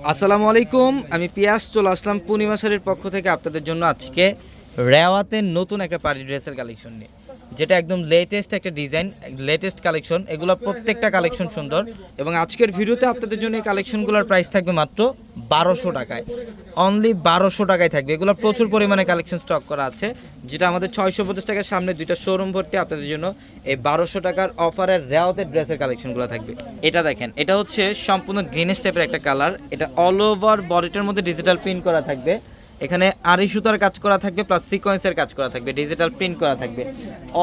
আসসালামু আলাইকুম, আমি পিয়াস চলে আসলাম পূর্ণিমা শাড়ির পক্ষ থেকে আপনাদের জন্য আজকে রেওয়াতের নতুন একটা পার্টি ড্রেসের কালেকশন নিয়ে, যেটা একদম লেটেস্ট একটা ডিজাইন, লেটেস্ট কালেকশন। এগুলো প্রত্যেকটা কালেকশন সুন্দর এবং আজকের ভিডিওতে আপনাদের জন্য এই কালেকশনগুলোর প্রাইস থাকবে মাত্র 1200 টাকায়। অনলি 1200 টাকায় থাকবে। এগুলো প্রচুর পরিমাণে কালেকশন স্টক করা আছে, যেটা আমাদের 650 টাকার সামনে দুইটা শোরুম ভর্তি আপনাদের জন্য এই 1200 টাকার অফারের রেওয়াতের ড্রেসের কালেকশনগুলো থাকবে। এটা দেখেন, এটা হচ্ছে সম্পূর্ণ গ্রিনিশ টাইপের একটা কালার। এটা অল ওভার বডিটার মধ্যে ডিজিটাল প্রিন্ট করা থাকবে। এখানে আড়ি সুতার কাজ করা থাকবে, প্লাস সিকোয়েন্সের কাজ করা থাকবে, ডিজিটাল প্রিন্ট করা থাকবে।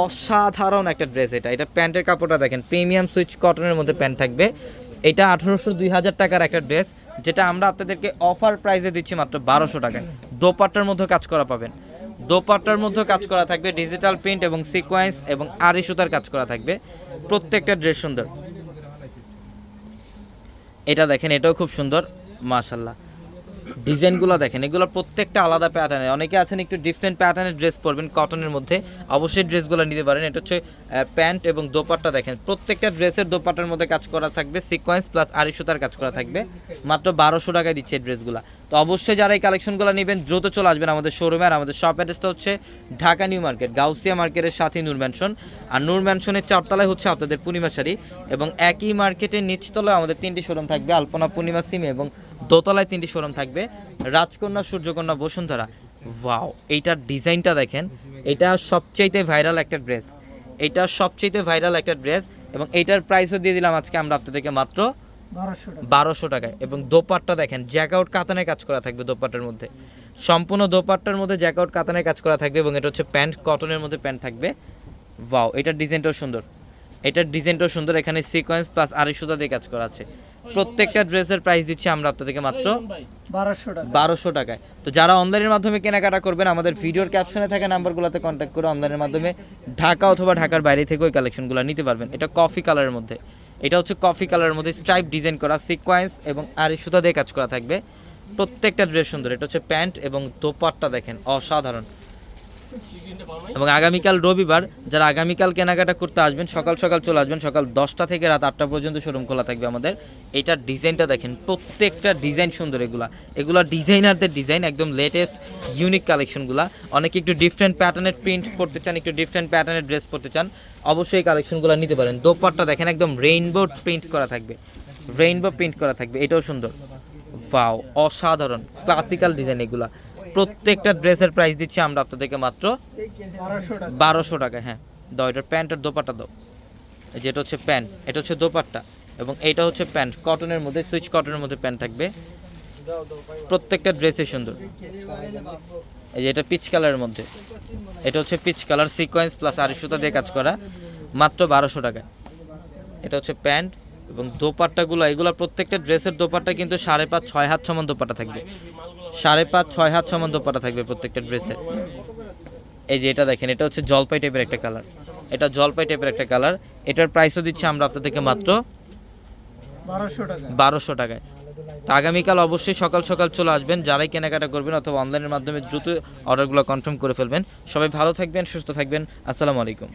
অসাধারণ একটা ড্রেস এটা। এটা প্যান্টের কাপড়টা দেখেন, প্রিমিয়াম সুইচ কটনের মধ্যে প্যান্ট থাকবে। এটা 1800-2000 টাকার একটা ড্রেস, যেটা আমরা আপনাদেরকে অফার প্রাইসে দিচ্ছি মাত্র 1200 টাকায়। দোপাট্টার মধ্যে কাজ করা পাবেন, দোপাট্টার মধ্যে কাজ করা থাকবে, ডিজিটাল প্রিন্ট এবং সিকোয়েন্স এবং আড়ি সুতার কাজ করা থাকবে। প্রত্যেকটা ড্রেস সুন্দর। এটা দেখেন, এটাও খুব সুন্দর, মাশাল্লাহ। ডিজাইনগুলো দেখেন, এগুলো প্রত্যেকটা আলাদা প্যাটার্নের। অনেকে আছেন একটু ডিফারেন্ট প্যাটার্নের ড্রেস পরবেন কটনের মধ্যে, অবশ্যই ড্রেসগুলো নিতে পারেন। এটা হচ্ছে প্যান্ট এবং দোপাট্টা দেখেন, প্রত্যেকটা ড্রেসের দোপাট্টার মধ্যে কাজ করা থাকবে, সিকোয়েন্স প্লাস আড়ি সুতার কাজ করা থাকবে। মাত্র 1200 টাকায় দিচ্ছে এই ড্রেসগুলো। তো অবশ্যই যারা এই কালেকশনগুলো নেবেন দ্রুত চলে আসবেন আমাদের শোরুমে। আর আমাদের শপ অ্যাড্রেসটা হচ্ছে ঢাকা নিউ মার্কেট, গাউসিয়া মার্কেটের সাথে নূর ম্যানশন। আর নূর ম্যানশনের 4তলায় হচ্ছে আপনাদের পূর্ণিমা শাড়ি, এবং একই মার্কেটের নিচতলায় আমাদের 3টি শোরুম থাকবে, আলপনা, পূর্ণিমা, সিমে, এবং দোতলায় 3টি শোরুম থাকবে, রাজকন্যা, সূর্যকন্যা, বসুন্ধরা। ওয়াও, এইটার ডিজাইনটা দেখেন। এটা সবচাইতে ভাইরাল একটা ড্রেস, এটা সবচাইতে ভাইরাল একটা ড্রেস, এবং এইটার প্রাইসও দিয়ে দিলাম আজকে আমরা আপনাদেরকে মাত্র 1200 টাকায়। এবং দোপাট্টা দেখেন, জ্যাকআউট কাতানের কাজ করা থাকবে দোপাট্টার মধ্যে, সম্পূর্ণ দোপাট্টার মধ্যে জ্যাকআউট কাতানের কাজ করা থাকবে। এবং এটা হচ্ছে প্যান্ট, কটনের মধ্যে প্যান্ট থাকবে। ওয়াও, এটার ডিজাইনটাও সুন্দর, এটার ডিজাইনটাও সুন্দর। এখানে সিকোয়েন্স প্লাস আড়ি সুতা দিয়ে কাজ করা আছে। প্রত্যেকটা ড্রেসের প্রাইস দিচ্ছি আমরা আপনাদেরকে মাত্র 1200 টাকায়। তো যারা অনলাইনের মাধ্যমে কেনাকাটা করবেন, আমাদের ভিডিওর ক্যাপশনে থাকা নাম্বারগুলোতে কন্ট্যাক্ট করে অনলাইনের মাধ্যমে ঢাকা অথবা ঢাকার বাইরে থেকে ওই কালেকশনগুলো নিতে পারবেন। এটা কফি কালারের মধ্যে, এটা হচ্ছে কফি কালারের মধ্যে স্ট্রাইপ ডিজাইন করা, সিকোয়েন্স এবং আড়ি সুতা দিয়ে কাজ করা থাকবে। প্রত্যেকটা ড্রেস সুন্দর। এটা হচ্ছে প্যান্ট এবং দোপাট্টা দেখেন, অসাধারণ। এবং আগামীকাল রবিবার, যারা আগামীকাল কেনাকাটা করতে আসবেন সকাল সকাল চলে আসবেন, সকাল 10টা থেকে রাত 8টা পর্যন্ত শোরুম খোলা থাকবে আমাদের। এটার ডিজাইনটা দেখেন, প্রত্যেকটা ডিজাইন সুন্দর। এগুলা ডিজাইনারদের ডিজাইন, একদম লেটেস্ট ইউনিক কালেকশনগুলা। অনেকে একটু ডিফারেন্ট প্যাটার্নের প্রিন্ট পড়তে চান, একটু ডিফারেন্ট প্যাটার্নের ড্রেস পড়তে চান, অবশ্যই এই কালেকশনগুলো নিতে পারেন। দোপাট্টা দেখেন, একদম রেইনবো প্রিন্ট করা থাকবে, রেইনবো প্রিন্ট করা থাকবে। এটাও সুন্দর। ওয়াও, অসাধারণ ক্লাসিক্যাল ডিজাইন এগুলা। প্রত্যেকটা ড্রেসের প্রাইস দিচ্ছি আমরা আপনাদেরকে মাত্র 1200 টাকায়। হ্যাঁ দাও, এটার প্যান্ট আর দোপাট্টা দাও। যেটা হচ্ছে প্যান্ট, এটা হচ্ছে দোপাট্টা, এবং এইটা হচ্ছে প্যান্ট, কটনের মধ্যে, সুইচ কটনের মধ্যে প্যান্ট থাকবে। প্রত্যেকটা ড্রেসই সুন্দর। এই যে এটা পিচ কালারের মধ্যে, এটা হচ্ছে পিচ কালার, সিকোয়েন্স প্লাস আড়ি সুতা দিয়ে কাজ করা, মাত্র 1200 টাকায়। এটা হচ্ছে প্যান্ট এবং দোপাট্টাগুলো, এগুলো প্রত্যেকটা ড্রেসের দোপাট্টা কিন্তু 5.5-6 হাত সমান দোপাট্টা থাকবে, 5.5-6 হাত সমান দোপাট্টা থাকবে প্রত্যেকটা ড্রেসের। এই যে এটা দেখেন, এটা হচ্ছে জলপাই টাইপের একটা কালার, এটা জলপাই টাইপের একটা কালার। এটার প্রাইসও দিচ্ছি আমরা আপনাদেরকে মাত্র 1200 টাকায়। তো আগামীকাল অবশ্যই সকাল সকাল চলে আসবেন যারাই কেনাকাটা করবেন, অথবা অনলাইনের মাধ্যমে দ্রুত অর্ডারগুলো কনফার্ম করে ফেলবেন। সবাই ভালো থাকবেন, সুস্থ থাকবেন। আসসালামু আলাইকুম।